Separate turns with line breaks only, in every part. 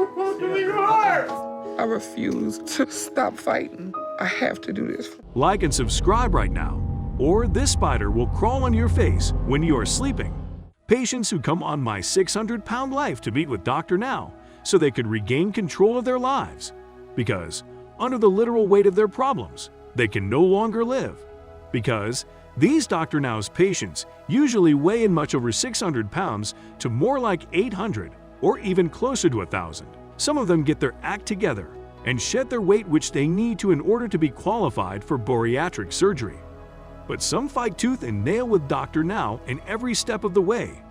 I refuse to stop fighting. I have to do this.
Like and subscribe right now, or this spider will crawl on your face when you are sleeping. Patients who come on My 600-Pound Life to meet with Dr. Now so they could regain control of their lives. Because, under the literal weight of their problems, they can no longer live. Because these Dr. Now's patients usually weigh in much over 600 pounds to more like 800 or even closer to 1,000. Some of them get their act together and shed their weight which they need to in order to be qualified for bariatric surgery. But some fight tooth and nail with Dr. Now in every step of the way,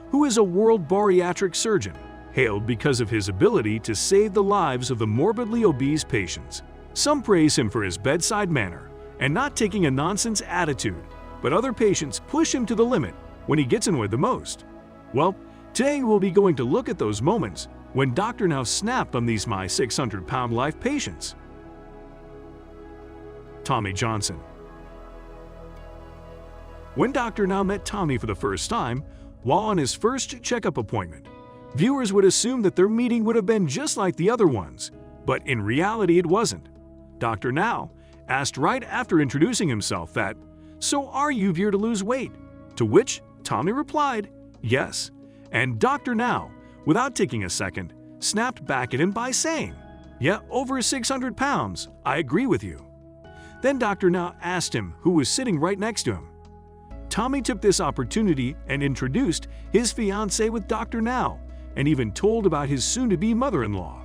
who is a world bariatric surgeon, hailed because of his ability to save the lives of the morbidly obese patients. Some praise him for his bedside manner and not taking a nonsense attitude, but other patients push him to the limit when he gets annoyed the most. Well, today we'll be going to look at those moments when Dr. Now snapped on these My 600-Pound Life patients. Tommy Johnson. When Dr. Now met Tommy for the first time, while on his first checkup appointment, viewers would assume that their meeting would have been just like the other ones, but in reality it wasn't. Dr. Now asked right after introducing himself that, "So are you here to lose weight?" To which Tommy replied, "Yes." And Dr. Now, without taking a second, snapped back at him by saying, "Yeah, over 600 pounds, I agree with you." Then Dr. Now asked him who was sitting right next to him. Tommy took this opportunity and introduced his fiancée with Dr. Now, and even told about his soon-to-be mother-in-law.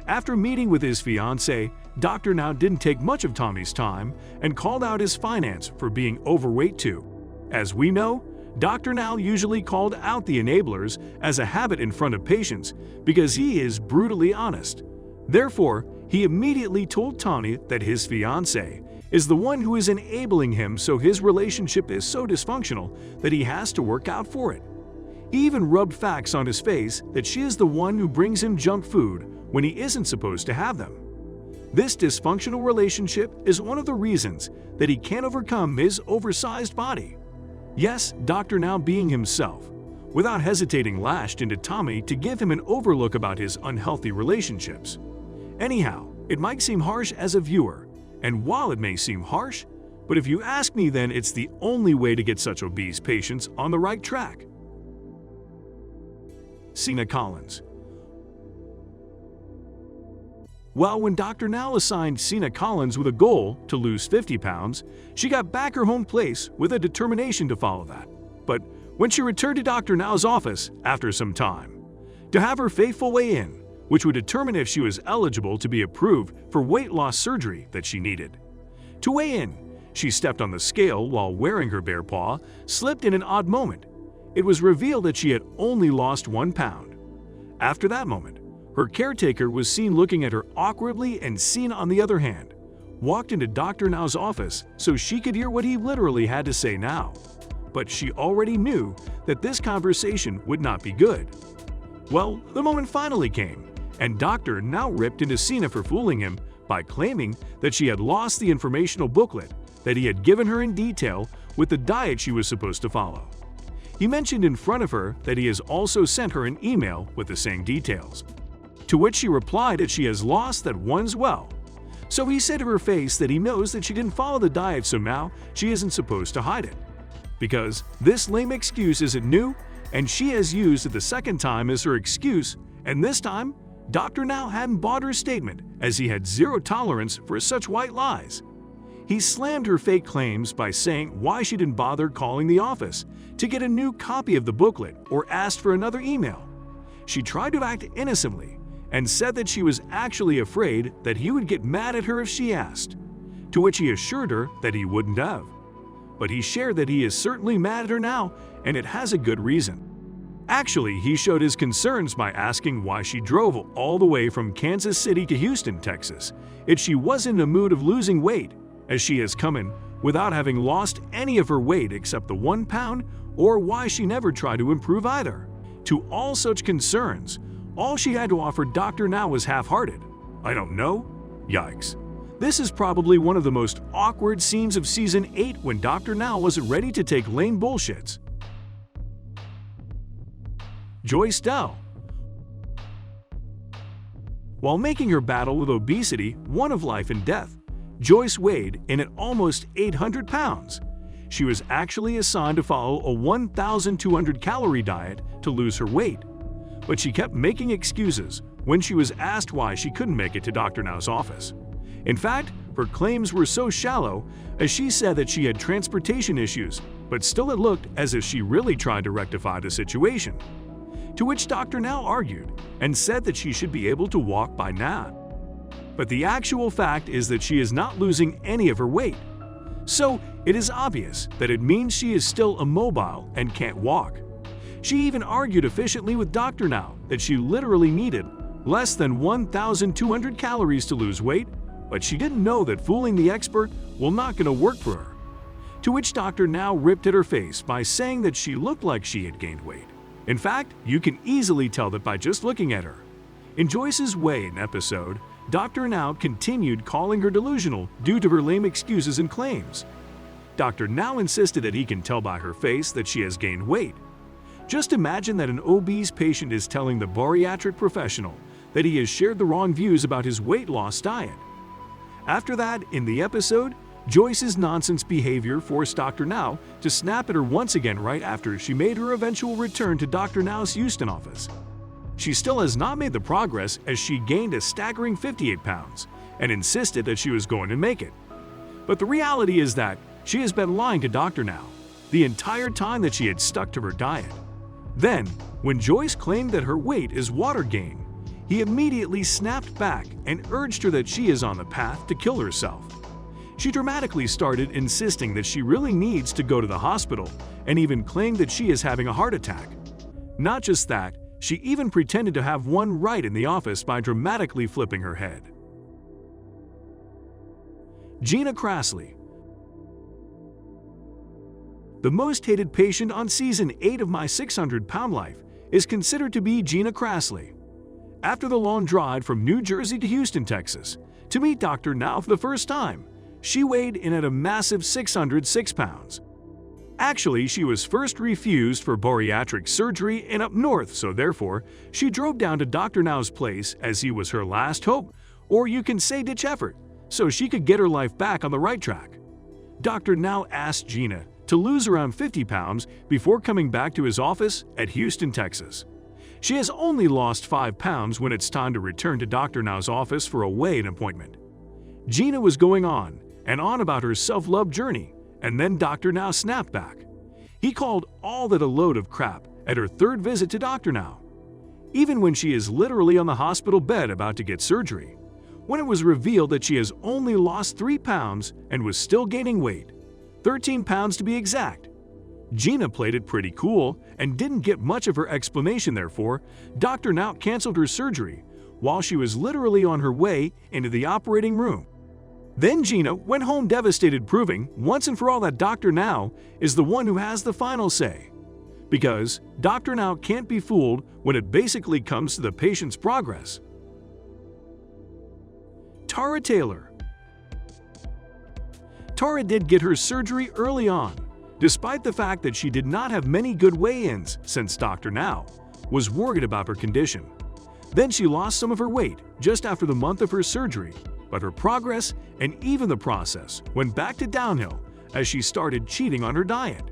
After meeting with his fiancée, Dr. Now didn't take much of Tommy's time and called out his finance for being overweight too. As we know, Dr. Now usually called out the enablers as a habit in front of patients because he is brutally honest. Therefore, he immediately told Tommy that his fiancée is the one who is enabling him, so his relationship is so dysfunctional that he has to work out for it. He even rubbed facts on his face that she is the one who brings him junk food when he isn't supposed to have them. This dysfunctional relationship is one of the reasons that he can't overcome his oversized body. Yes, Dr. Now being himself, without hesitating lashed into Tommy to give him an overlook about his unhealthy relationships. Anyhow, it might seem harsh as a viewer, and while it may seem harsh, but if you ask me, then it's the only way to get such obese patients on the right track. Sina Collins. Well, when Dr. Now assigned Sina Collins with a goal to lose 50 pounds, she got back her home place with a determination to follow that. But when she returned to Dr. Now's office after some time, to have her faithful weigh in, which would determine if she was eligible to be approved for weight loss surgery that she needed. To weigh in, she stepped on the scale while wearing her bare paw, slipped in an odd moment. It was revealed that she had only lost 1 pound. After that moment, her caretaker was seen looking at her awkwardly, and Sina, on the other hand, walked into Dr. Now's office so she could hear what he literally had to say now. But she already knew that this conversation would not be good. Well, the moment finally came, and Dr. Now ripped into Sina for fooling him by claiming that she had lost the informational booklet that he had given her in detail with the diet she was supposed to follow. He mentioned in front of her that he has also sent her an email with the same details, to which she replied that she has lost that one as well. So he said to her face that he knows that she didn't follow the diet, so now she isn't supposed to hide it. Because this lame excuse isn't new, and she has used it the second time as her excuse, and this time, Dr. Now hadn't bought her statement, as he had zero tolerance for such white lies. He slammed her fake claims by saying why she didn't bother calling the office to get a new copy of the booklet or asked for another email. She tried to act innocently and said that she was actually afraid that he would get mad at her if she asked, to which he assured her that he wouldn't have. But he shared that he is certainly mad at her now, and it has a good reason. Actually, he showed his concerns by asking why she drove all the way from Kansas City to Houston, Texas, if she was in the mood of losing weight, as she has come in without having lost any of her weight except the 1 pound, or why she never tried to improve either. To all such concerns, all she had to offer Dr. Now was half-hearted. I don't know? Yikes. This is probably one of the most awkward scenes of Season 8 when Dr. Now wasn't ready to take lame bullshits. Joyce Dell. While making her battle with obesity one of life and death, Joyce weighed in at almost 800 pounds. She was actually assigned to follow a 1,200-calorie diet to lose her weight. But she kept making excuses when she was asked why she couldn't make it to Dr. Now's office. In fact, her claims were so shallow, as she said that she had transportation issues, but still it looked as if she really tried to rectify the situation. To which Dr. Now argued and said that she should be able to walk by now. But the actual fact is that she is not losing any of her weight. So it is obvious that it means she is still immobile and can't walk. She even argued efficiently with Dr. Now that she literally needed less than 1,200 calories to lose weight, but she didn't know that fooling the expert will not going to work for her. To which Dr. Now ripped at her face by saying that she looked like she had gained weight. In fact, you can easily tell that by just looking at her. In Joyce's Weigh-In episode, Dr. Now continued calling her delusional due to her lame excuses and claims. Dr. Now insisted that he can tell by her face that she has gained weight. Just imagine that an obese patient is telling the bariatric professional that he has shared the wrong views about his weight loss diet. After that, in the episode, Joyce's nonsense behavior forced Dr. Now to snap at her once again right after she made her eventual return to Dr. Now's Houston office. She still has not made the progress as she gained a staggering 58 pounds and insisted that she was going to make it. But the reality is that she has been lying to Dr. Now the entire time that she had stuck to her diet. Then, when Joyce claimed that her weight is water gain, he immediately snapped back and urged her that she is on the path to kill herself. She dramatically started insisting that she really needs to go to the hospital and even claimed that she is having a heart attack. Not just that, she even pretended to have one right in the office by dramatically flipping her head. Gina Crassley. The most hated patient on Season 8 of My 600-Pound Life is considered to be Gina Crassley. After the long drive from New Jersey to Houston, Texas, to meet Dr. Now for the first time, she weighed in at a massive 606 pounds. Actually, she was first refused for bariatric surgery in up north, so therefore, she drove down to Dr. Now's place as he was her last hope, or you can say ditch effort, so she could get her life back on the right track. Dr. Now asked Gina to lose around 50 pounds before coming back to his office at Houston, Texas. She has only lost 5 pounds when it's time to return to Dr. Now's office for a weigh-in appointment. Gina was going on and on about her self-love journey, and then Dr. Now snapped back. He called all that a load of crap at her third visit to Dr. Now. Even when she is literally on the hospital bed about to get surgery, when it was revealed that she has only lost 3 pounds and was still gaining weight, 13 pounds to be exact. Gina played it pretty cool and didn't get much of her explanation. Therefore, Dr. Now canceled her surgery while she was literally on her way into the operating room. Then Gina went home devastated, proving once and for all that Dr. Now is the one who has the final say. Because Dr. Now can't be fooled when it basically comes to the patient's progress. Tara Taylor. Tara did get her surgery early on, despite the fact that she did not have many good weigh-ins since Dr. Now was worried about her condition. Then she lost some of her weight just after the month of her surgery, but her progress and even the process went back to downhill as she started cheating on her diet.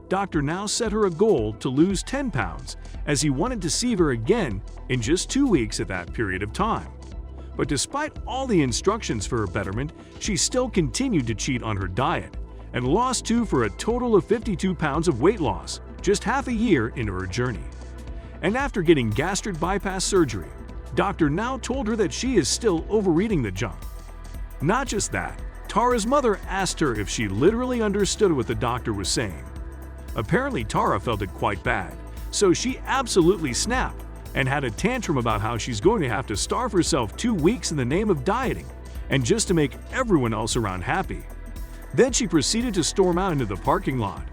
Dr. Now set her a goal to lose 10 pounds as he wanted to see her again in just 2 weeks at that period of time. But despite all the instructions for her betterment, she still continued to cheat on her diet and lost 2 for a total of 52 pounds of weight loss just half a year into her journey. And after getting gastric bypass surgery, Dr. Now told her that she is still overeating the junk. Not just that, Tara's mother asked her if she literally understood what the doctor was saying. Apparently Tara felt it quite bad, so she absolutely snapped and had a tantrum about how she's going to have to starve herself 2 weeks in the name of dieting and just to make everyone else around happy. Then she proceeded to storm out into the parking lot.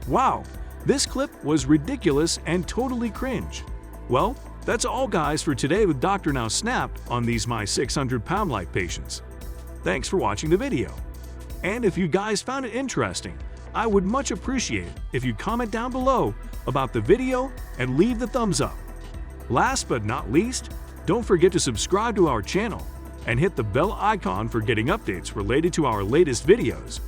Wow, this clip was ridiculous and totally cringe. Well, that's all guys for today with Dr. Now snapped on these My 600-Pound Life patients. Thanks for watching the video. And if you guys found it interesting, I would much appreciate it if you comment down below about the video and leave the thumbs up. Last but not least, Don't forget to subscribe to our channel and hit the bell icon for getting updates related to our latest videos.